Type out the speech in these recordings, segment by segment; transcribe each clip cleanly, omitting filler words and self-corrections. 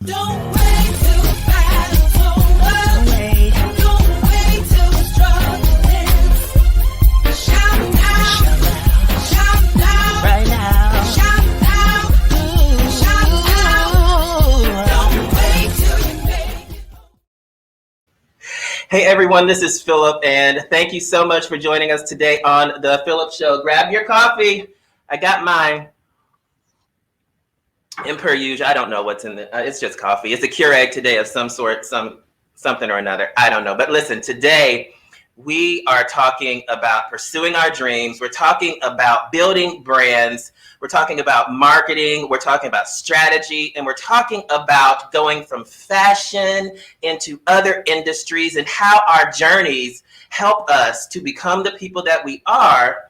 Don't wait till the battle's over. Don't wait till the struggle ends. Shout now. Shout now. Right now. Shout now. Shout now. Don't wait till you make it. Hey everyone, this is Phillip, and thank you so much for joining us today on the PHILLIP Show. Grab your coffee. I got mine. And per usual, I don't know what's in it. It's just coffee. It's a Keurig today of some sort, something or another. I don't know. But listen, today we are talking about pursuing our dreams. We're talking about building brands. We're talking about marketing. We're talking about strategy. And we're talking about going from fashion into other industries and how our journeys help us to become the people that we are.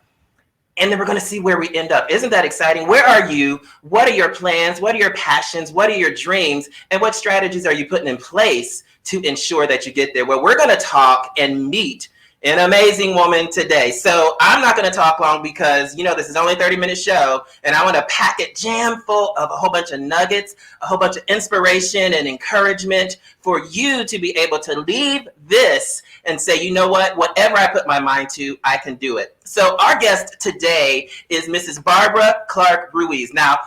And then we're going to see where we end up. Isn't that exciting? Where are you? What are your plans? What are your passions? What are your dreams? And what strategies are you putting in place to ensure that you get there? Well, we're going to talk and meet an amazing woman today. So I'm not going to talk long because, you know, this is only a 30-minute show. And I want to pack it jam full of a whole bunch of nuggets, a whole bunch of inspiration and encouragement for you to be able to leave this and say, you know what, whatever I put my mind to, I can do it. So our guest today is Mrs. Barbara Clarke Ruiz. Now,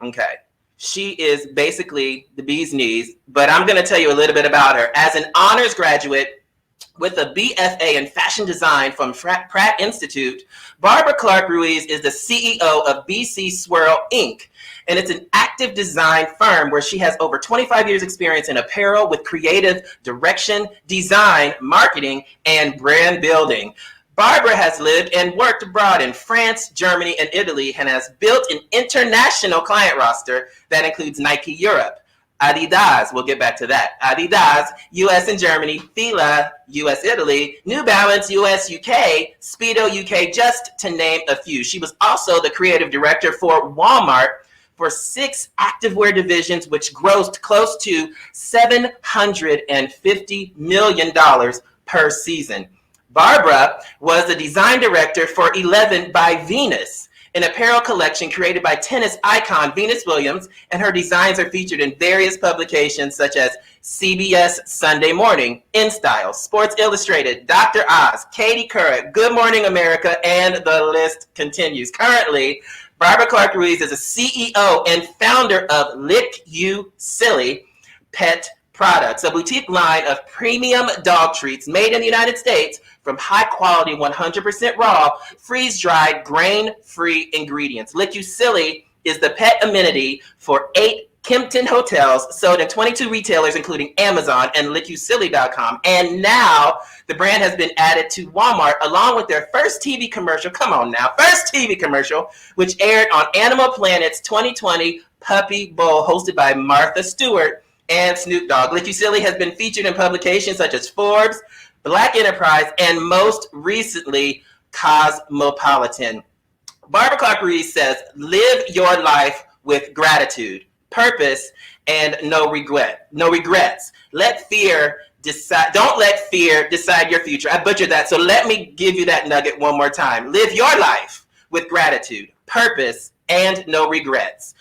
okay, she is basically the bee's knees, but I'm going to tell you a little bit about her. As an honors graduate with a BFA in fashion design from Pratt Institute, Barbara Clarke Ruiz is the CEO of BCSwirl, Inc., and it's an active design firm where she has over 25 years experience in apparel with creative direction, design, marketing, and brand building. Barbara has lived and worked abroad in France, Germany, and Italy, and has built an international client roster that includes Nike Europe, Adidas, we'll get back to that, Adidas, US and Germany, Fila, US, Italy, New Balance, US, UK, Speedo, UK, just to name a few. She was also the creative director for Walmart for 6 activewear divisions, which grossed close to $750 million per season. Barbara was the design director for 11 by Venus, an apparel collection created by tennis icon Venus Williams, and her designs are featured in various publications such as CBS Sunday Morning, InStyle, Sports Illustrated, Dr. Oz, Katie Couric, Good Morning America, and the list continues. Currently, Barbara Clarke Ruiz is a CEO and founder of Lick You Silly Pet Products, a boutique line of premium dog treats made in the United States from high-quality, 100% raw, freeze-dried, grain-free ingredients. Lick You Silly is the pet amenity for 8 Kimpton hotels, sold in 22 retailers, including Amazon and lickyousilly.com. And now the brand has been added to Walmart, along with their first TV commercial. Come on now, first TV commercial, which aired on Animal Planet's 2020 Puppy Bowl, hosted by Martha Stewart and Snoop Dogg. Lick You Silly has been featured in publications such as Forbes, Black Enterprise, and most recently, Cosmopolitan. Barbara Clarke Ruiz says, live your life with gratitude, purpose, and no regrets. Let fear decide. Don't let fear decide your future. I butchered that, so let me give you that nugget one more time. Live your life with gratitude, purpose, and no regrets.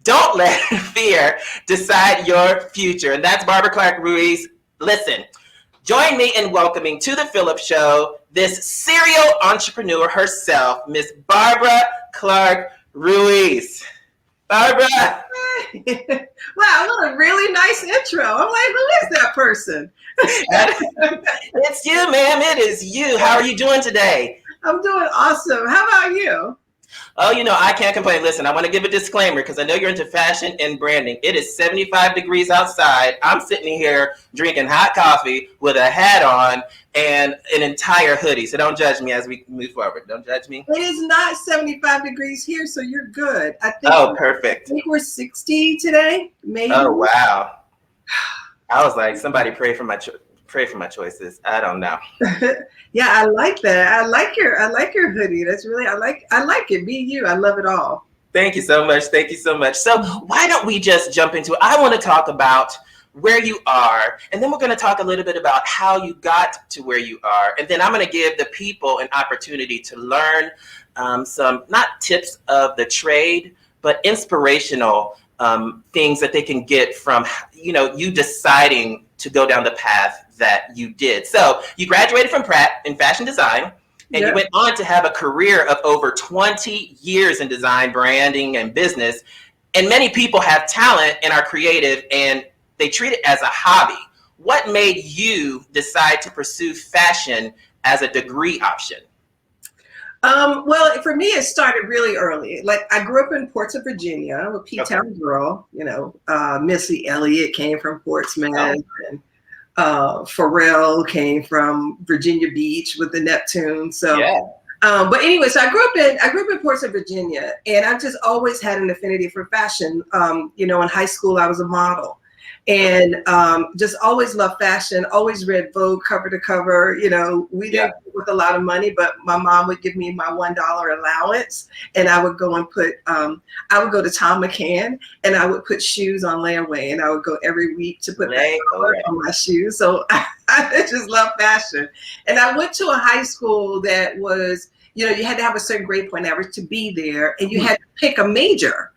Don't let fear decide your future. And that's Barbara Clarke Ruiz. Listen, join me in welcoming to the PHILLIP Show this serial entrepreneur herself, Miss Barbara Clarke Ruiz. Barbara. Wow, what a really nice intro. I'm like, who is that person? It's you, ma'am. It is you. How are you doing today? I'm doing awesome. How about you? Oh, you know, I can't complain. Listen, I want to give a disclaimer because I know you're into fashion and branding. It is 75 degrees outside. I'm sitting here drinking hot coffee with a hat on and an entire hoodie. So don't judge me as we move forward. Don't judge me. It is not 75 degrees here, so you're good. Perfect. I think we're 60 today, maybe. Oh, wow. I was like, somebody pray for my choices. I don't know. Yeah, I like that. I like your hoodie. That's really I like it. Be you. I love it all. Thank you so much. Thank you so much. So why don't we just jump into it? I want to talk about where you are, and then we're going to talk a little bit about how you got to where you are, and then I'm going to give the people an opportunity to learn some, not tips of the trade, but inspirational things that they can get from, you deciding to go down the path that you did. So you graduated from Pratt in fashion design, and you went on to have a career of over 20 years in design, branding, and business. And many people have talent and are creative, and they treat it as a hobby. What made you decide to pursue fashion as a degree option? Well, for me, it started really early. Like, I grew up in Portsmouth, Virginia. I'm a P-Town girl. Missy Elliott came from Portsmouth, and Pharrell came from Virginia Beach with the Neptune. So, but anyway, so I grew up in Portsmouth, Virginia, and I've just always had an affinity for fashion. In high school, I was a model, and just always loved fashion. Always read Vogue cover to cover. We didn't with a lot of money, but my mom would give me my $1 allowance, and I would go and put. I would go to Tom McCann, and I would put shoes on layaway, and I would go every week to put that on my shoes. So I just love fashion, and I went to a high school that was, you had to have a certain grade point average to be there, and you had to pick a major.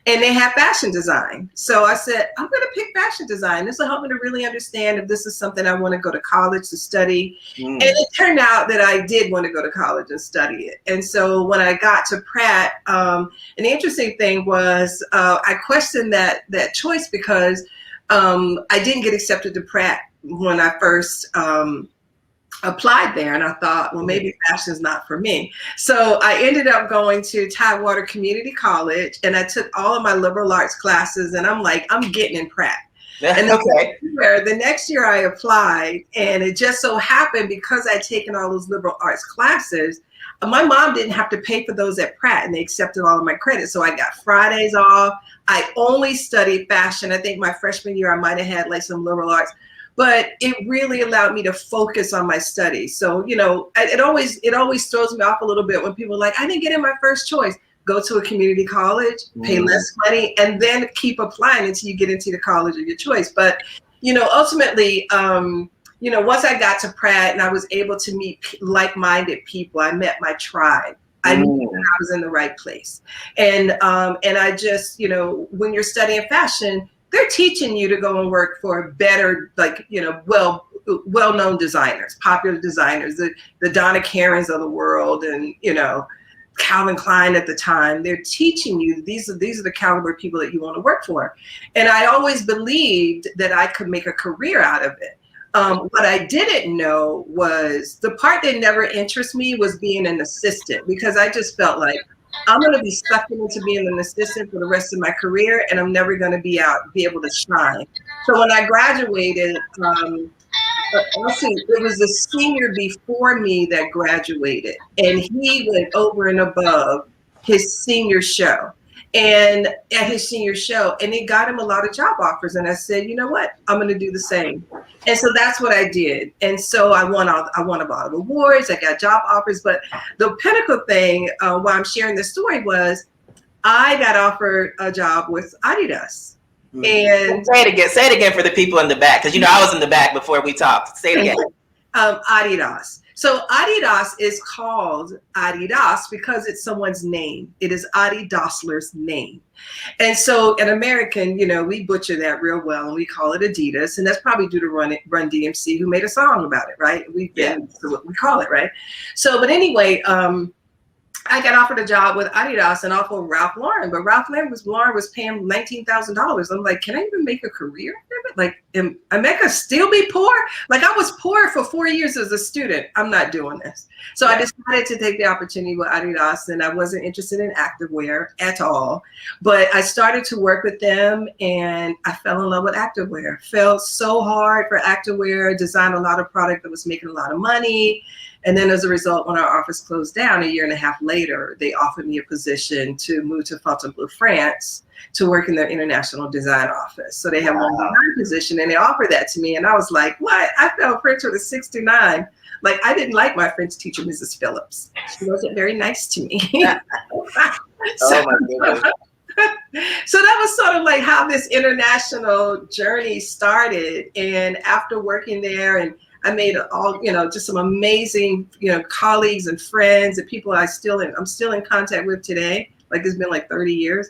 And they had fashion design. So I said, I'm going to pick fashion design. This will help me to really understand if this is something I want to go to college to study. And it turned out that I did want to go to college and study it. And so when I got to Pratt, and the interesting thing was I questioned that choice because I didn't get accepted to Pratt when I first applied there, and I thought, well, maybe fashion is not for me. So I ended up going to Tidewater Community College, and I took all of my liberal arts classes, and I'm like, I'm getting in Pratt. And the next year I applied, and it just so happened because I'd taken all those liberal arts classes, my mom didn't have to pay for those at Pratt, and they accepted all of my credits. So I got Fridays off. I only studied fashion. I think my freshman year I might have had like some liberal arts, but it really allowed me to focus on my studies. So, it always throws me off a little bit when people are like, I didn't get in my first choice. Go to a community college, pay less money, and then keep applying until you get into the college of your choice. But, ultimately, once I got to Pratt and I was able to meet like-minded people, I met my tribe. I knew that I was in the right place. And I just, when you're studying fashion, they're teaching you to go and work for better, well-known designers, popular designers, the Donna Karens of the world, and Calvin Klein at the time. They're teaching you these are the caliber of people that you want to work for. And I always believed that I could make a career out of it. What I didn't know was the part that never interested me was being an assistant, because I just felt like I'm going to be stuck into being an assistant for the rest of my career, and I'm never going to be able to shine. So when I graduated, it was the senior before me that graduated, and he went over and above his senior show. And at his senior show, and it got him a lot of job offers. And I said, you know what? I'm going to do the same. And so that's what I did. And so I won a lot of awards. I got job offers. But the pinnacle thing, why I'm sharing this story, was I got offered a job with Adidas. And say it again for the people in the back, because I was in the back before we talked. Say it again. Adidas. So Adidas is called Adidas because it's someone's name. It is Adi Dassler's name. And so in American, we butcher that real well, and we call it Adidas. And that's probably due to Run DMC, who made a song about it, right? We call it, right? So, but anyway, I got offered a job with Adidas and off of Ralph Lauren, but Ralph Lauren was paying $19,000. I'm like, can I even make a career out of it? Like, am I gonna still be poor? Like, I was poor for 4 years as a student. I'm not doing this. So I decided to take the opportunity with Adidas, and I wasn't interested in activewear at all. But I started to work with them, and I fell in love with activewear. Felt so hard for activewear, designed a lot of product that was making a lot of money. And then as a result, when our office closed down a year and a half later, they offered me a position to move to Fontainebleau, France, to work in their international design office. So they have one design position, and they offered that to me. And I was like, what? I felt French with a 69. Like, I didn't like my French teacher, Mrs. Phillips. She wasn't very nice to me. Oh my goodness. So that was sort of like how this international journey started. And after working there, and I made just some amazing, colleagues and friends and people I'm still in contact with today. Like, it's been like 30 years.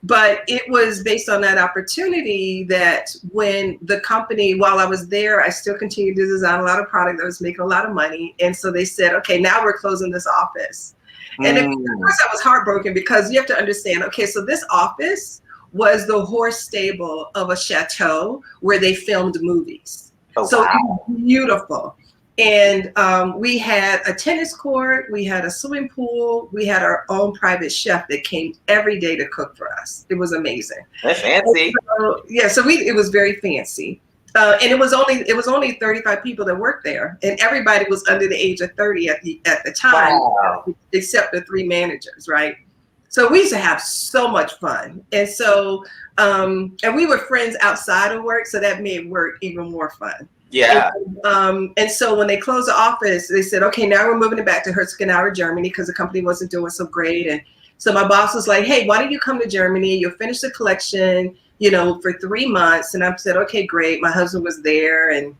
But it was based on that opportunity that when the company, while I was there, I still continued to design a lot of product that was making a lot of money. And so they said, okay, now we're closing this office. And of course I was heartbroken because you have to understand, okay, so this office was the horse stable of a chateau where they filmed movies. Oh, so wow. it was beautiful. And we had a tennis court, we had a swimming pool, we had our own private chef that came every day to cook for us. It was amazing. That's fancy. So, yeah, so it was very fancy. And it was only 35 people that worked there, and everybody was under the age of 30 at the time, Wow. except the 3 managers, right? So we used to have so much fun. And so, and we were friends outside of work, so that made work even more fun. Yeah. And so when they closed the office, they said, okay, now we're moving it back to Herzogenaurach, Germany, because the company wasn't doing so great. And so my boss was like, hey, why don't you come to Germany? You'll finish the collection, for 3 months. And I said, okay, great. My husband was there, and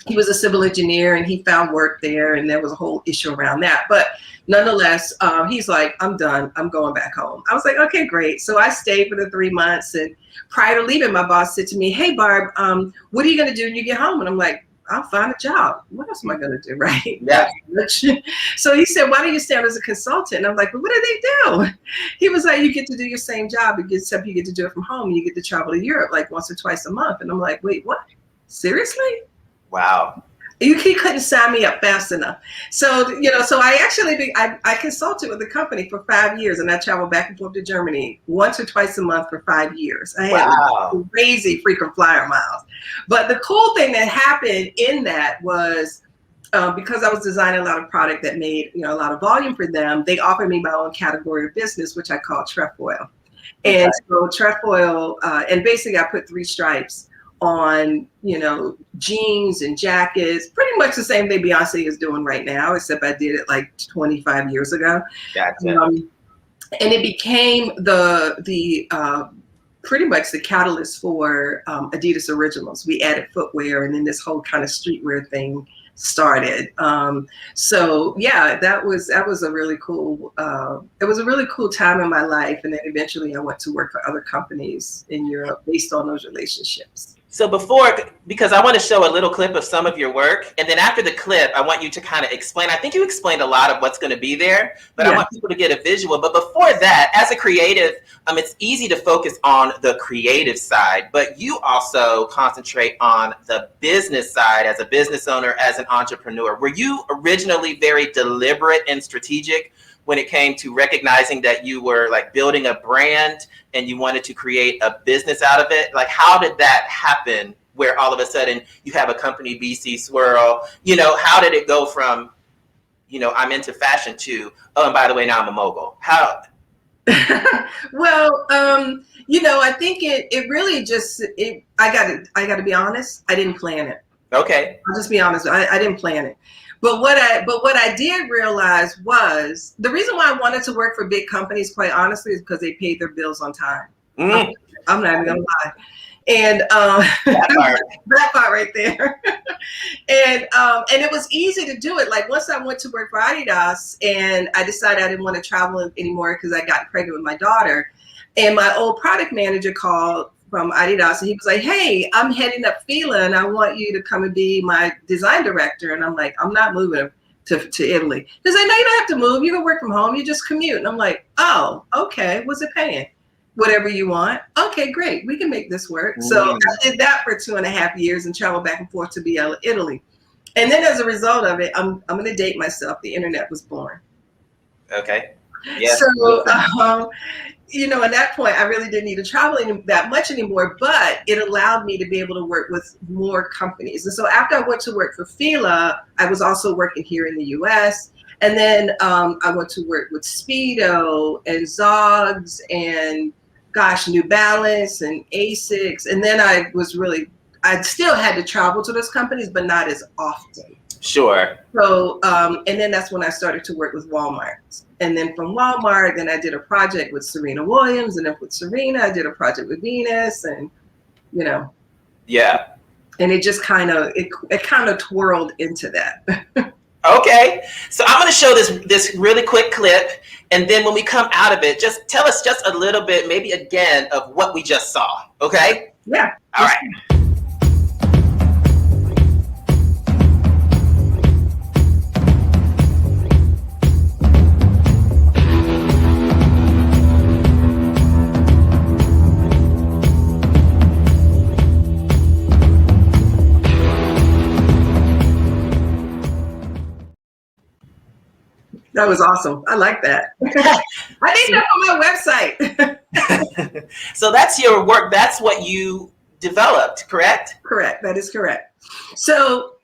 he was a civil engineer, and he found work there. And there was a whole issue around that. But nonetheless, he's like, I'm done. I'm going back home. I was like, okay, great. So I stayed for the 3 months. And prior to leaving, my boss said to me, hey, Barb, what are you going to do when you get home? And I'm like, I'll find a job. What else am I going to do, right? Yeah. So he said, why don't you stay on as a consultant? And I'm like, well, what do they do? He was like, you get to do your same job, except you get to do it from home. And you get to travel to Europe like once or twice a month. And I'm like, wait, what? Seriously? Wow. He couldn't sign me up fast enough. So, so I actually, I consulted with the company for 5 years, and I traveled back and forth to Germany once or twice a month for 5 years. I had crazy frequent flyer miles. But the cool thing that happened in that was because I was designing a lot of product that made, a lot of volume for them, they offered me my own category of business, which I call trefoil. And so trefoil, and basically I put 3 stripes on, jeans and jackets, pretty much the same thing Beyonce is doing right now, except I did it like 25 years ago. Gotcha. And it became the pretty much the catalyst for Adidas Originals. We added footwear, and then this whole kind of streetwear thing started. So yeah, that was a really cool, it was a really cool time in my life. And then eventually I went to work for other companies in Europe based on those relationships. So because I want to show a little clip of some of your work, and then after the clip, I want you to kind of explain. I think you explained a lot of what's going to be there, but I want people to get a visual. But before that, as a creative, it's easy to focus on the creative side, but you also concentrate on the business side as a business owner, as an entrepreneur. Were you originally very deliberate and strategic when it came to recognizing that you were like building a brand and you wanted to create a business out of it? Like, how did that happen where all of a sudden you have a company, BCSwirl? How did it go from, I'm into fashion to, oh, and by the way, now I'm a mogul? How? Well, I think it really just, I got to be honest, I didn't plan it. Okay. I'll just be honest. I didn't plan it. But what I did realize was the reason why I wanted to work for big companies, quite honestly, is because they paid their bills on time. I'm not even gonna lie. And that part right there. And it was easy to do it. Like once I went to work for Adidas, and I decided I didn't want to travel anymore because I got pregnant with my daughter. And my old product manager called from Adidas, and he was like, hey, I'm heading up PHILLIP, and I want you to come and be my design director. And I'm like, I'm not moving to Italy. He's like, no, you don't have to move. You can work from home. You just commute. And I'm like, oh, okay. What's it paying? Whatever you want. Okay, great. We can make this work. So I did that for 2.5 years and traveled back and forth to Italy. And then as a result of it, I'm going to date myself. The internet was born. Okay. Yeah. So, at that point, I really didn't need to travel that much anymore, but it allowed me to be able to work with more companies. And so after I went to work for PHILLIP, I was also working here in the US. And then I went to work with Speedo and Zogs and New Balance and Asics. And then I still had to travel to those companies, but not as often. Sure. So, and then that's when I started to work with Walmart. And then from Walmart, then I did a project with Serena Williams. And then with Serena, I did a project with Venus, and, Yeah. And it just it kind of twirled into that. Okay. So I'm going to show this really quick clip. And then when we come out of it, just tell us just a little bit, maybe again, of what we just saw. Okay? Yeah. All right. That was awesome. I like that. I need that on my website. So that's your work. That's what you developed, correct? Correct. That is correct. So,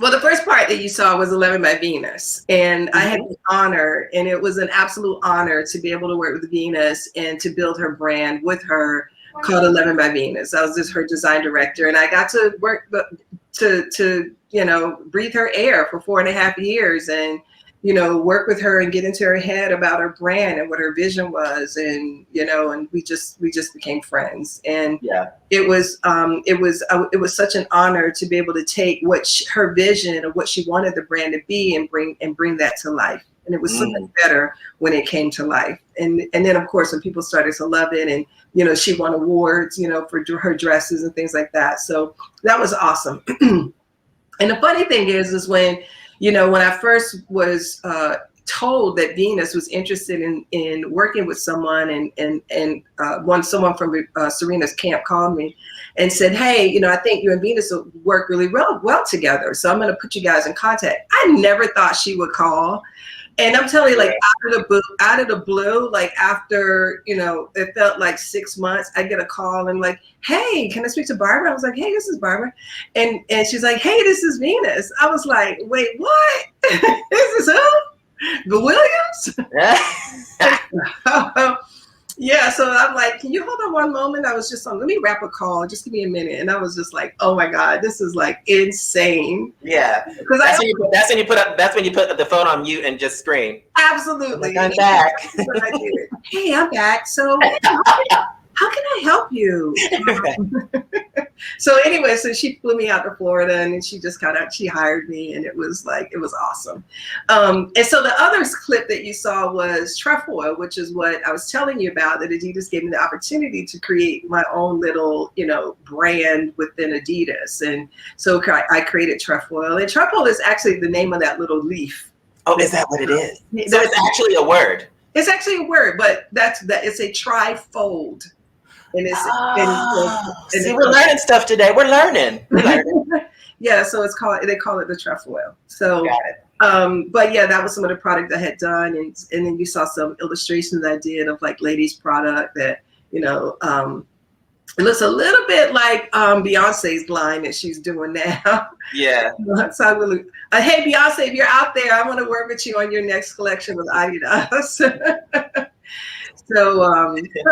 well, the first part that you saw was 11 by Venus. And I had the honor, and it was an absolute honor to be able to work with Venus and to build her brand with her called 11 by Venus. I was just her design director. And I got to work to you know, breathe her air for 4.5 years and, you know, work with her and get into her head about her brand and what her vision was. And, you know, and we just became friends. And it was such an honor to be able to take her vision of what she wanted the brand to be and bring that to life. And it was so much better when it came to life. And then of course, when people started to love it, and, you know, she won awards, you know, for her dresses and things like that. So that was awesome. And the funny thing is when, you know, when I first was told that Venus was interested in working with someone, and someone from Serena's camp called me and said, hey, you know, I think you and Venus will work really well together. So I'm going to put you guys in contact. I never thought she would call. And I'm telling you, like, out of the blue, like after, you know, it felt like 6 months, I get a call and like, hey, can I speak to Barbara? I was like, hey, this is Barbara. And she's like, hey, this is Venus. I was like, wait, what? This is who? The Williams? Yeah, so I'm like, can you hold on one moment? I was just let me wrap a call. Just give me a minute. And I was just like, oh my God, this is like insane. Yeah, because that's when you put the phone on mute and just scream. Absolutely. Like, I'm back. That's what I did. Hey, I'm back. So how can I help you? So anyway, so she flew me out to Florida, and she just she hired me, and it was awesome. And so the other clip that you saw was trefoil, which is what I was telling you about, that Adidas gave me the opportunity to create my own little, you know, brand within Adidas. And so I created trefoil, and trefoil is actually the name of that little leaf. Oh, is that what it is? So it's actually a word. It's actually a word, but it's a trifold. And it's, see, we're learning stuff today. We're learning. Yeah, so they call it the trefoil. So, got it. But yeah, that was some of the product I had done, and then you saw some illustrations I did of like ladies' product that, you know, it looks a little bit like Beyonce's line that she's doing now. Yeah. So I really, hey Beyonce, if you're out there, I want to work with you on your next collection with Adidas. So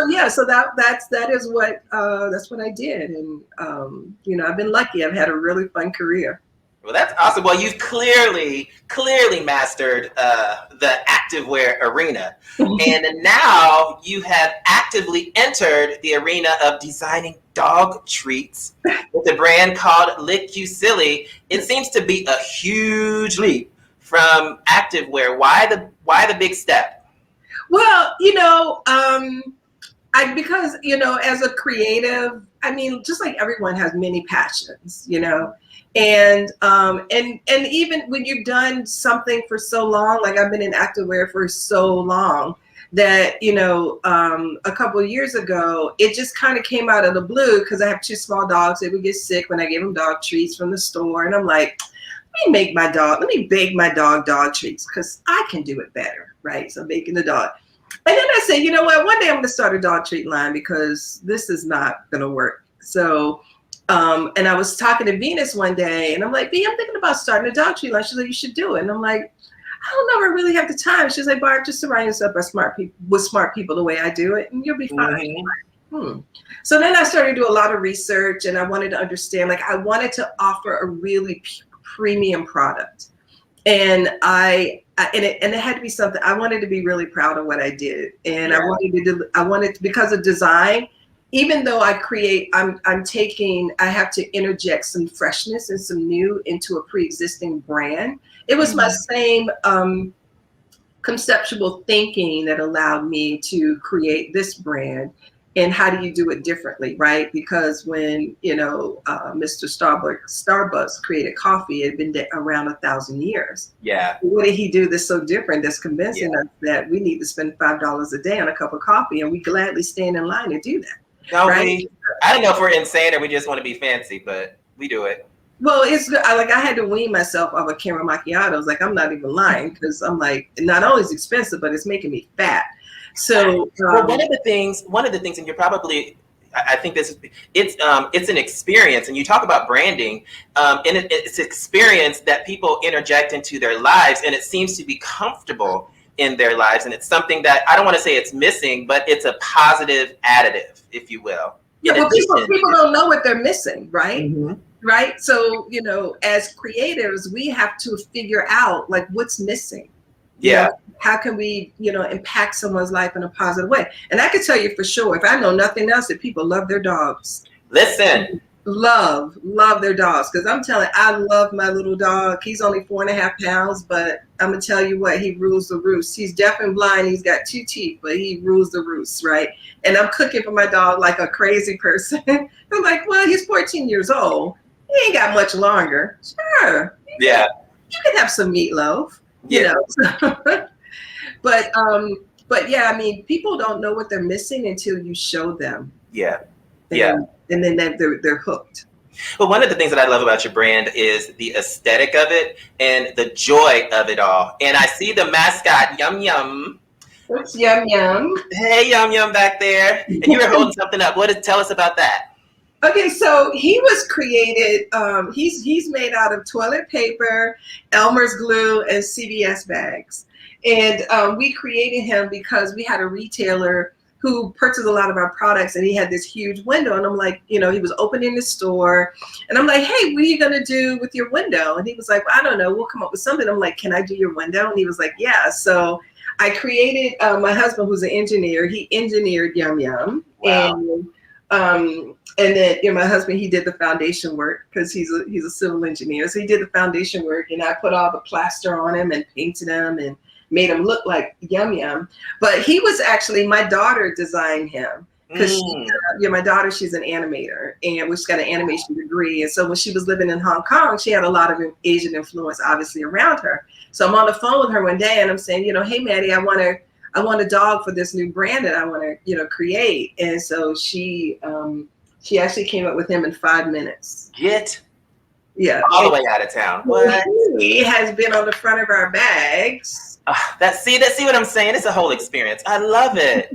yeah, so that is what that's what I did, and you know, I've been lucky. I've had a really fun career. Well, that's awesome. Well, you've clearly mastered the activewear arena, and now you have actively entered the arena of designing dog treats with a brand called Lick You Silly. It seems to be a huge leap from activewear. Why the big step? Well, you know, because, you know, as a creative, I mean, just like everyone has many passions, you know, and even when you've done something for so long, like I've been in activewear for so long, that, you know, a couple of years ago, it just kind of came out of the blue, because I have 2 small dogs. They would get sick when I gave them dog treats from the store, and I'm like, let me bake my dog treats, because I can do it better, right? So baking the dog. And then I said, you know what, one day I'm going to start a dog treat line, because this is not going to work. So, and I was talking to Venus one day, and I'm like, V, I'm thinking about starting a dog treat line. She's like, you should do it. And I'm like, I don't know if I really have the time. She's like, Barb, just surround yourself with smart people the way I do it, and you'll be fine. Mm-hmm. So then I started to do a lot of research, and I wanted to understand, like, I wanted to offer a really premium product. And it had to be something, I wanted to be really proud of what I did. And yeah. I wanted, because of design, even though I have to interject some freshness and some new into a pre-existing brand. It was my same conceptual thinking that allowed me to create this brand. And how do you do it differently, right? Because when, Mr. Starbucks created coffee, it had been around 1,000 years. Yeah. What did he do that's so different, that's convincing us that we need to spend $5 a day on a cup of coffee, and we gladly stand in line and do that? No, right? I don't know if we're insane or we just want to be fancy, but we do it. Well, it's like I had to wean myself off of caramel macchiatos. Like, I'm not even lying, because I'm like, not only is it expensive, but it's making me fat. So well, one of the things, and you're probably, I think it's an experience, and you talk about branding, and it's experience that people interject into their lives, and it seems to be comfortable in their lives, and it's something that I don't want to say it's missing, but it's a positive additive, if you will. Yeah, but people don't know what they're missing, right? Mm-hmm. Right. So, as creators, we have to figure out like what's missing. Yeah. How can we, impact someone's life in a positive way? And I can tell you for sure, if I know nothing else, that people love their dogs. Listen. Love their dogs. Because I'm telling you, I love my little dog. He's only 4.5 pounds, but I'm going to tell you what, he rules the roost. He's deaf and blind. He's got 2 teeth, but he rules the roost, right? And I'm cooking for my dog like a crazy person. I'm like, well, he's 14 years old. He ain't got much longer. Sure. Yeah. You can have some meatloaf. Yeah. But yeah, I mean, people don't know what they're missing until you show them. Yeah. And then they're hooked. But one of the things that I love about your brand is the aesthetic of it and the joy of it all. And I see the mascot, Yum Yum. It's Yum Yum. Hey, Yum Yum back there. And you were holding something up. Tell us about that. Okay, so he was created, he's made out of toilet paper, Elmer's glue, and CVS bags. And we created him because we had a retailer who purchased a lot of our products, and he had this huge window. And I'm like, he was opening the store. And I'm like, hey, what are you going to do with your window? And he was like, well, I don't know. We'll come up with something. I'm like, can I do your window? And he was like, yeah. So I created, my husband, who's an engineer, he engineered Yum Yum. Wow. And then, my husband, he did the foundation work because he's a civil engineer. So he did the foundation work, and I put all the plaster on him and painted him and made him look like Yum Yum. But he was actually, my daughter designed him because my daughter, she's an animator, and she's got an animation degree. And so when she was living in Hong Kong, she had a lot of Asian influence, obviously, around her. So I'm on the phone with her one day, and I'm saying, hey, Maddie, I want a dog for this new brand that I want to, create. And so she actually came up with him in 5 minutes. Yeah. All the way out of town. What? He has been on the front of our bags. See what I'm saying? It's a whole experience. I love it.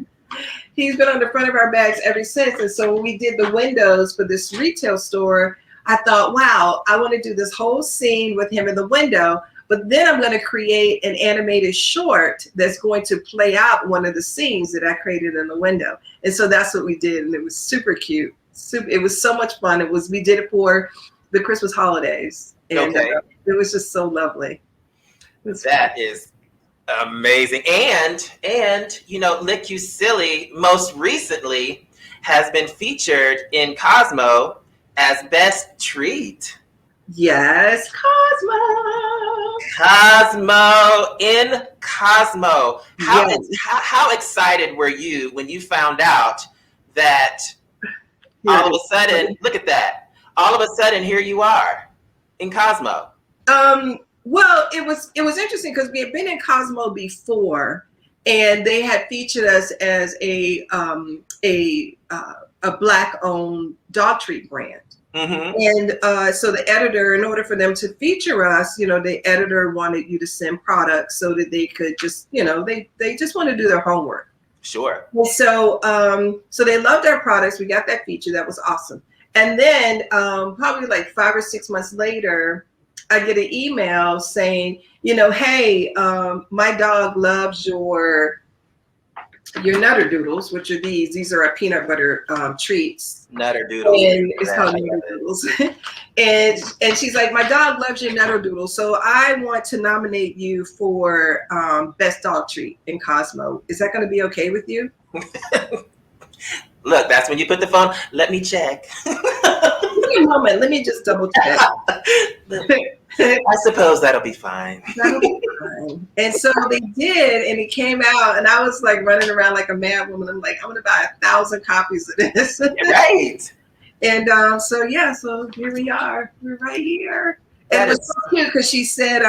He's been on the front of our bags ever since. And so when we did the windows for this retail store, I thought, wow, I want to do this whole scene with him in the window. But then I'm going to create an animated short that's going to play out one of the scenes that I created in the window. And so that's what we did. And it was super cute. It was so much fun. We did it for the Christmas holidays. And it was just so lovely. That is amazing. And Lick You Silly most recently has been featured in Cosmo as Best Treat. Yes, Cosmo in Cosmo. How excited were you when you found out that all of a sudden, look at that, all of a sudden here you are in Cosmo? Well, it was interesting because we had been in Cosmo before, and they had featured us as a Black-owned dog treat brand. Mm-hmm. And so the editor, in order for them to feature us, the editor wanted you to send products so that they could just, they just want to do their homework. Sure. And so, so they loved our products. We got that feature. That was awesome. And then probably like 5 or 6 months later, I get an email saying, hey, my dog loves your Nutter Doodles, which are these are our peanut butter treats. Nutter Doodles. And it's called Nutter Doodles. and she's like, my dog loves your Nutter Doodles, so I want to nominate you for Best Dog Treat in Cosmo. Is that going to be okay with you? Look, that's when you put the phone. Let me check. Give me a moment. Let me just double check. I suppose that'll be fine. That'll be fine. thing. And so they did, and it came out, and I was like running around like a mad woman. I'm like, I'm gonna buy 1,000 copies of this. Right. And so here we are. We're right here. And That it was is so cute because she said,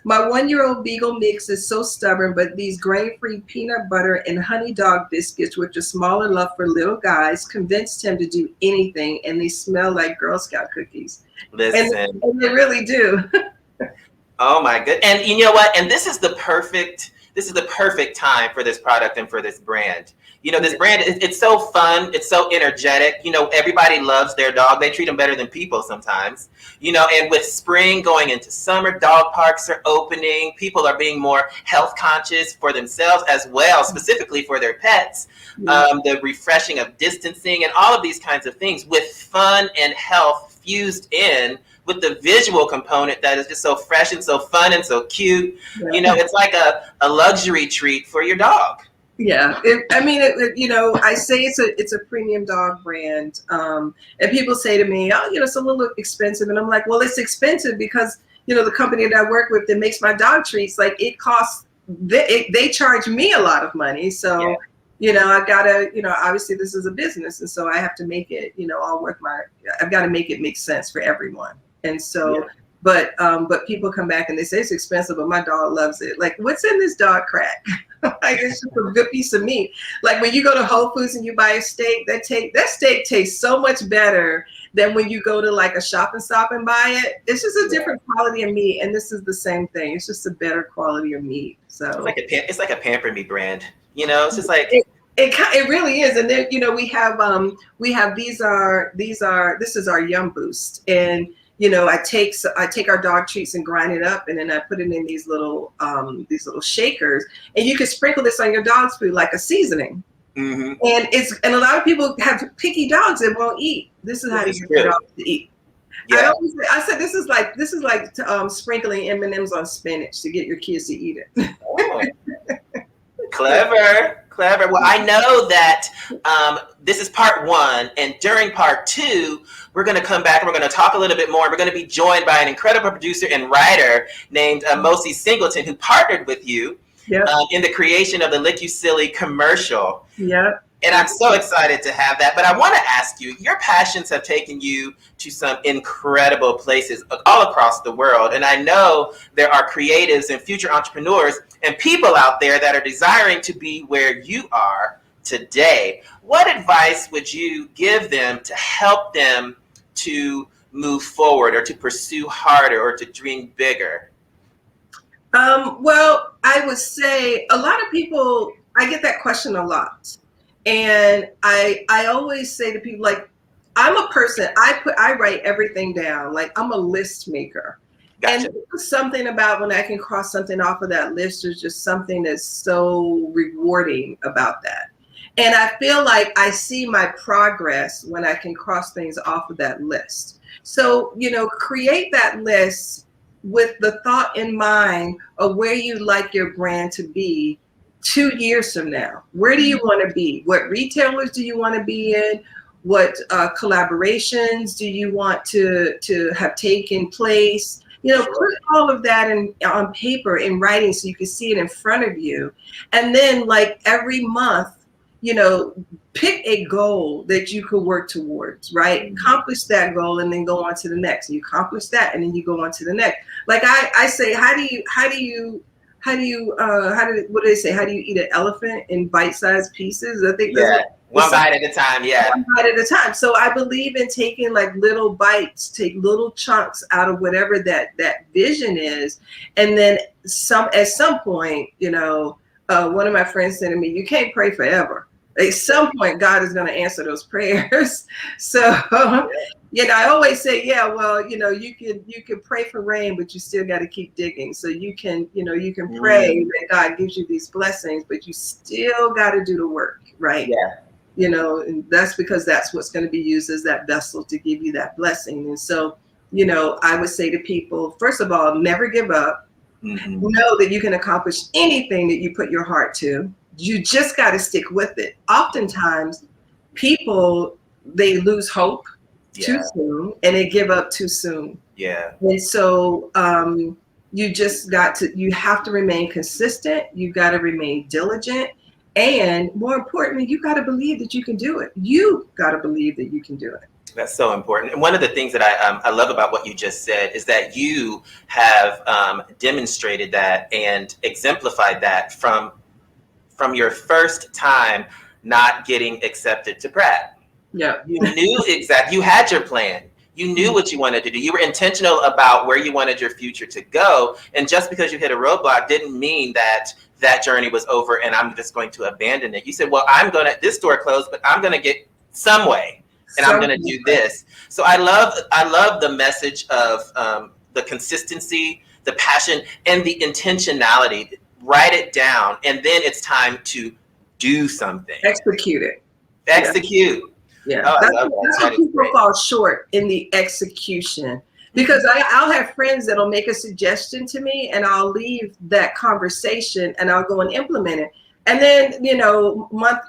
my 1-year-old beagle mix is so stubborn, but these grain-free peanut butter and honey dog biscuits, which are small enough for little guys, convinced him to do anything, and they smell like Girl Scout cookies. listen. And they really do. Oh my good. And you know what? And this is the perfect time for this product and for this brand. You know, this brand, it's so fun. It's so energetic. You know, everybody loves their dog. They treat them better than people sometimes. You know, and with spring going into summer, dog parks are opening. People are being more health conscious for themselves as well, specifically for their pets. The refreshing of distancing and all of these kinds of things with fun and health fused in with the visual component that is just so fresh and so fun and so cute. Yeah. You know, it's like a luxury treat for your dog. Yeah, you know, I say it's a premium dog brand, and people say to me, oh, you know, it's a little expensive, and I'm like, well, it's expensive because, you know, the company that I work with that makes my dog treats, like it costs, they charge me a lot of money, so. Yeah. You know, I've got to, you know, obviously this is a business, and so I have to make it, you know, all worth I've got to make it make sense for everyone. And so, but people come back and they say it's expensive, but my dog loves it. Like, what's in this dog crack? Like, it's just a good piece of meat. Like when you go to Whole Foods and you buy a steak, that steak tastes so much better than when you go to like a shop and stop and buy it. It's just a different quality of meat, and this is the same thing. It's just a better quality of meat. So it's like a Pamper Me brand. You know, it's just like it really is. And then, you know, we have this is our Yum Boost, and you know, I take our dog treats and grind it up, and then I put it in these little shakers, and you can sprinkle this on your dog's food like a seasoning. Mm-hmm. And a lot of people have picky dogs that won't eat. This is how you get your dogs to eat. Yeah. I said this is like sprinkling M&Ms on spinach to get your kids to eat it. Oh. Clever. Well, I know that this is part 1, and during part 2, we're going to come back and we're going to talk a little bit more. We're going to be joined by an incredible producer and writer named Mosi Singleton, who partnered with you in the creation of the Lick You Silly commercial. Yeah. And I'm so excited to have that. But I want to ask you, your passions have taken you to some incredible places all across the world. And I know there are creatives and future entrepreneurs and people out there that are desiring to be where you are today. What advice would you give them to help them to move forward or to pursue harder or to dream bigger? Well, I would say a lot of people, I get that question a lot. And I always say to people, like, I'm a person, I write everything down. Like, I'm a list maker. Gotcha. And there's something about when I can cross something off of that list, there's just something that's so rewarding about that. And I feel like I see my progress when I can cross things off of that list. So, you know, create that list with the thought in mind of where you'd like your brand to be 2 years from now. Where do you want to be? What retailers do you want to be in? What collaborations do you want to have taken place? You know, put all of that on paper in writing so you can see it in front of you. And then, like, every month, you know, pick a goal that you could work towards, right? Accomplish that goal and then go on to the next. You accomplish that and then you go on to the next. Like I say, what do they say? How do you eat an elephant in bite-sized pieces? I think one bite at a time. Yeah. One bite at a time. So I believe in taking like little bites, take little chunks out of whatever that vision is. And then at some point, you know, one of my friends said to me, you can't pray forever. At some point, God is going to answer those prayers. So, you know, I always say, yeah, well, you know, you can pray for rain, but you still got to keep digging. So you can pray that God gives you these blessings, but you still got to do the work, right? Yeah. You know, and that's because that's what's going to be used as that vessel to give you that blessing. And so, you know, I would say to people, first of all, never give up. Mm-hmm. Know that you can accomplish anything that you put your heart to. You just got to stick with it. Oftentimes, people, they lose hope too soon and they give up too soon. Yeah. And so, You just you have to remain consistent. You got to remain diligent. And more importantly, you got to believe that you can do it. You got to believe that you can do it. That's so important. And one of the things that I love about what you just said is that you have demonstrated that and exemplified that from your first time not getting accepted to Pratt. Yeah. You knew you had your plan. You knew what you wanted to do. You were intentional about where you wanted your future to go. And just because you hit a roadblock didn't mean that that journey was over and I'm just going to abandon it. You said, well, this door closed, but I'm going to get some way. And I'm going to do this. So I love the message of the consistency, the passion, and the intentionality. Write it down, and then it's time to do something. Execute it. Execute. Yeah, oh, that's how people fall short in the execution. Because I'll have friends that'll make a suggestion to me, and I'll leave that conversation, and I'll go and implement it. And then,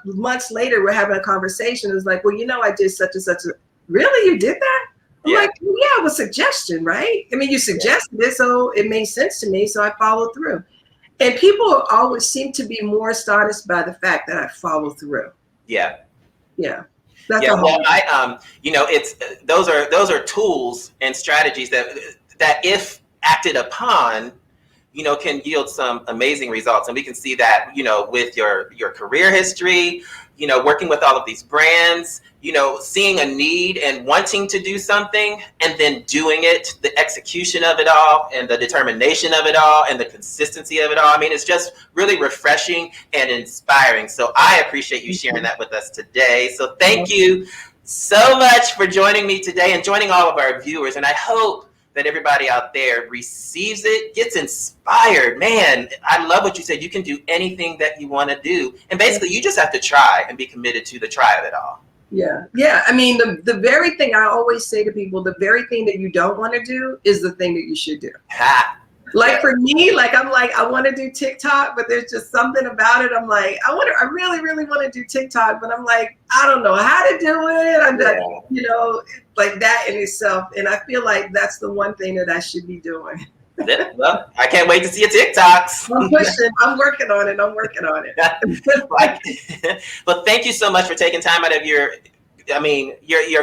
months later, we're having a conversation. It's like, well, I did such and such. Really? You did that? I'm like, well, yeah, it was a suggestion, right? I mean, you suggested it, so it made sense to me, so I followed through. And people always seem to be more astonished by the fact that I follow through. Yeah. Yeah. Well, it's those are tools and strategies that if acted upon, can yield some amazing results. And we can see that, with your career history, working with all of these brands, seeing a need and wanting to do something and then doing it, the execution of it all and the determination of it all and the consistency of it all. I mean, it's just really refreshing and inspiring. So I appreciate you sharing that with us today. So thank you so much for joining me today and joining all of our viewers. And I hope that everybody out there receives it, gets inspired. Man, I love what you said. You can do anything that you want to do. And basically, you just have to try and be committed to the try of it all. Yeah. Yeah. I mean, the very thing I always say to people, the very thing that you don't want to do is the thing that you should do. Ha. Like for me, I want to do TikTok, but there's just something about it. I'm like, I really, really want to do TikTok, but I'm like, I don't know how to do it. I'm not, like that in itself. And I feel like that's the one thing that I should be doing. Well, I can't wait to see your TikToks. I'm pushing. I'm working on it. Well, thank you so much for taking time out of your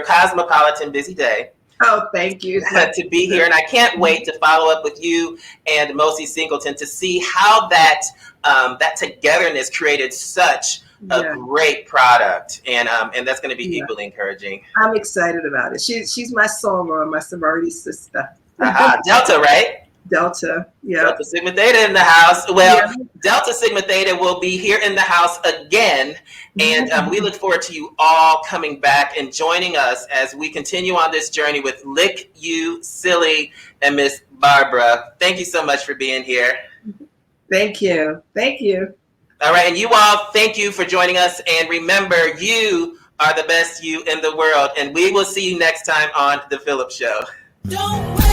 cosmopolitan busy day. Oh, thank you. To be here. And I can't wait to follow up with you and Mosi Singleton to see how that togetherness created such a great product. And that's going to be equally encouraging. I'm excited about it. She's my soror, my sorority sister. Delta, right? Delta, yeah. Delta Sigma Theta in the house. Well, Delta Sigma Theta will be here in the house again. And we look forward to you all coming back and joining us as we continue on this journey with Lick You Silly and Miss Barbara. Thank you so much for being here. Thank you. Thank you. All right. And you all, thank you for joining us. And remember, you are the best you in the world. And we will see you next time on The PHILLIP Show. Don't